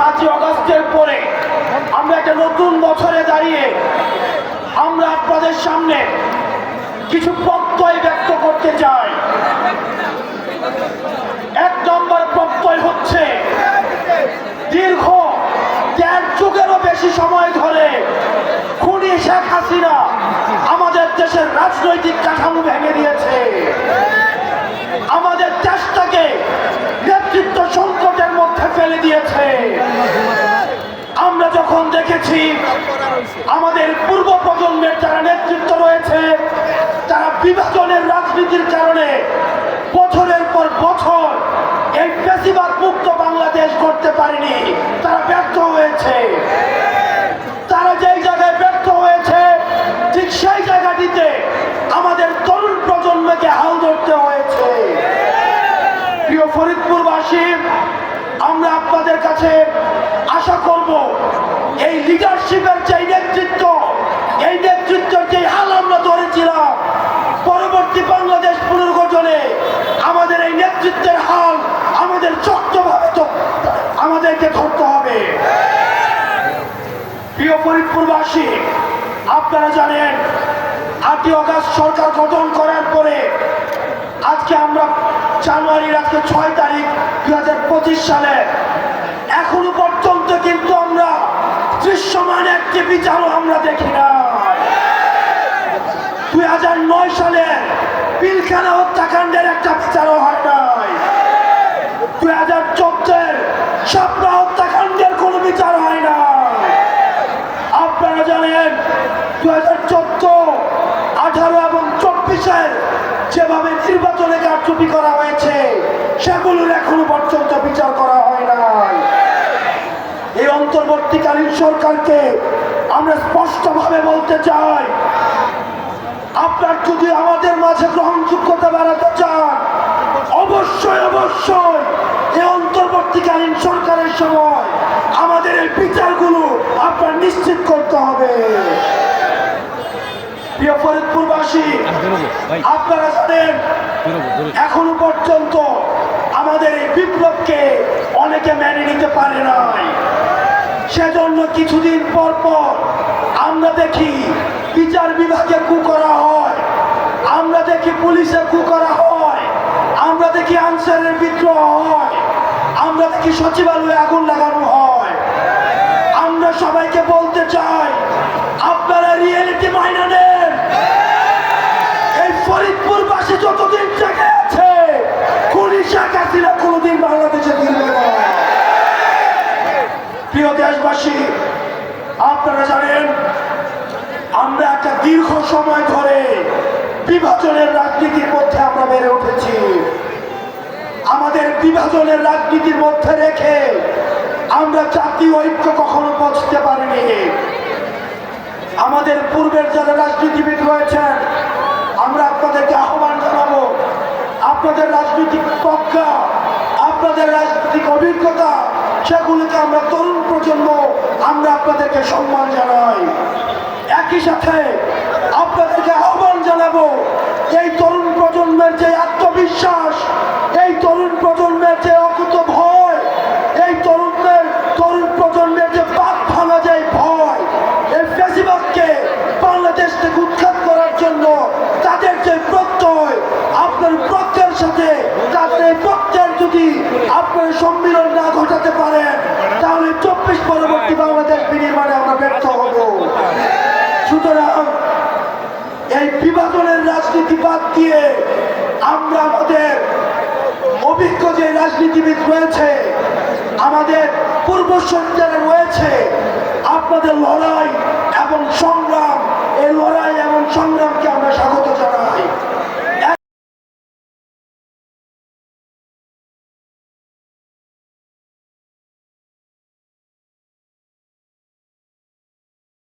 5ই আগস্টের পরে আমরা একটা নতুন বছরে দাঁড়িয়ে আমরা আপনাদের সামনে কিছু প্রত্যয় ব্যক্ত করতে চাই। এক নম্বর প্রত্যয় হচ্ছে, দীর্ঘ 1.5 যুগেরও বেশি সময় ধরে খুনি শেখ হাসিনা আমাদের দেশের রাজনৈতিক কাঠামো ভেঙে দিয়েছে, আমাদের দেশটাকে নেতৃত্ব সংকটের মধ্যে ফেলে দিয়েছে। আমরা যখন দেখেছি আমাদের পূর্ব প্রজন্মের যারা নেতৃত্ব রয়েছে তারা বিভাজনের রাজনীতির কারণে বছরের পর বছর এই ফ্যাসিবাদ মুক্ত বাংলাদেশ করতে পারেনি, তারা ব্যর্থ হয়েছে। তারা যেই জায়গায় ব্যর্থ হয়েছে ঠিক সেই জায়গাটিতে আমাদের তরুণ প্রজন্মকে হাল ধরতে হয়েছে। প্রিয় ফরিদপুরবাসী, আমরা আপনাদের কাছে আশা করব এই লিডারশিপের যে নেতৃত্ব, এই নেতৃত্বের যে হাল আমরা ধরেছিলাম, পরবর্তী বাংলাদেশ পুনর্গঠনে আমাদের এই নেতৃত্বের হাল আমাদের শক্তভাবে আমাদেরকে ধরতে হবে। প্রিয় ফরিদপুরবাসী, আপনারা জানেন 8ই আগস্ট সরকার গঠন করার পরে আজকে আমরা জানুয়ারির 6 তারিখ 2025 সালে এখনো পর্যন্ত কিন্তু আমরা দৃশ্যমান একটি বিচারও আমরা দেখি না। 2009 সালে পিলখানা হত্যাকাণ্ডের একটা বিচারও হয় নাই। 2014-এর শাপলা হত্যাকাণ্ডের কোনো বিচার হয় না। আপনারা জানেন 2014, 18 এবং 24-এর যেভাবে নির্বাচনে কারচুপি করা হয়েছে সেগুলোর এখনো পর্যন্ত বিচার করা হয় নাই। এই অন্তর্বর্তীকালীন সরকারকে আমরা স্পষ্টভাবে বলতে চাই, আপনার যদি আমাদের মাঝে গ্রহণযোগ্যতা বাড়াতে চান অবশ্যই অবশ্যই এই অন্তর্বর্তীকালীন সরকারের সময় আমাদের এই বিচারগুলো আপনার নিশ্চিত করতে হবে। প্রিয় ফরিদপুরবাসী, আপনারা জানেন এখনো পর্যন্ত আমাদের এই বিপ্লবকে অনেকে মেনে নিতে পারে নাই। সেজন্য কিছুদিন পর পর আমরা দেখি বিচার বিভাগে কু করা হয়, আমরা দেখি পুলিশে কু করা হয়, আমরা দেখি আনসারের বিদ্রোহ হয়, আমরা দেখি সচিবালয়ে আগুন লাগানো হয়। আমরা সবাইকে বলতে চাই, আপনারা রিয়েলিটি মাইনা নেন। এই ফরিদপুরবাসী যতদিন জেগে আছে খুনি শেখ হাসিনা কোনোদিন বাংলাদেশে ফিরবে না। প্রিয় দেশবাসী, আপনারা জানেন আমরা একটা দীর্ঘ সময় ধরে বিভাজনের রাজনীতির মধ্যে আমরা বেড়ে উঠেছি। আমাদের বিভাজনের রাজনীতির মধ্যে রেখে আমরা জাতীয় ঐক্য কখনো পৌঁছতে পারিনি। আমাদের পূর্বের যারা রাজনীতিবিদ রয়েছেন আমরা আপনাদেরকে আহ্বান জানাবো, আপনাদের রাজনৈতিক প্রজ্ঞা, আপনাদের রাজনৈতিক অভিজ্ঞতা সেগুলিকে আমরা তরুণ প্রজন্ম আমরা আপনাদেরকে সম্মান জানাই। একই সাথে আপনাদেরকে আহ্বান জানাবো, এই তরুণ প্রজন্মের যে আত্মবিশ্বাস, এই তরুণ প্রজন্মের যে অকুত ভয়, এই তরুণ প্রজন্মের যে বাদ ভাঙা যায় ভয়, এই ফ্যাসিবাদকে বাংলাদেশ থেকে উৎখাত করার জন্য তাদের যে প্রত্যয়, আপনার প্রত্যয়ের সাথে তাদের এই প্রত্যয়ের যদি আপনার সম্মিলন না ঘটাতে পারেন তাহলে 24 পরবর্তী বাংলাদেশ বিনির্মাণে আমরা ব্যর্থ হব। সুতরাং এই বিভাজনের রাজনীতি বাদ দিয়ে আমরা আমাদের অভিজ্ঞ যে রাজনীতিবিদ রয়েছে, আমাদের পূর্বসূরি যারা রয়েছে, আপনাদের লড়াই এবং সংগ্রাম, এই লড়াই এবং সংগ্রামকে আমরা স্বাগত জানাই।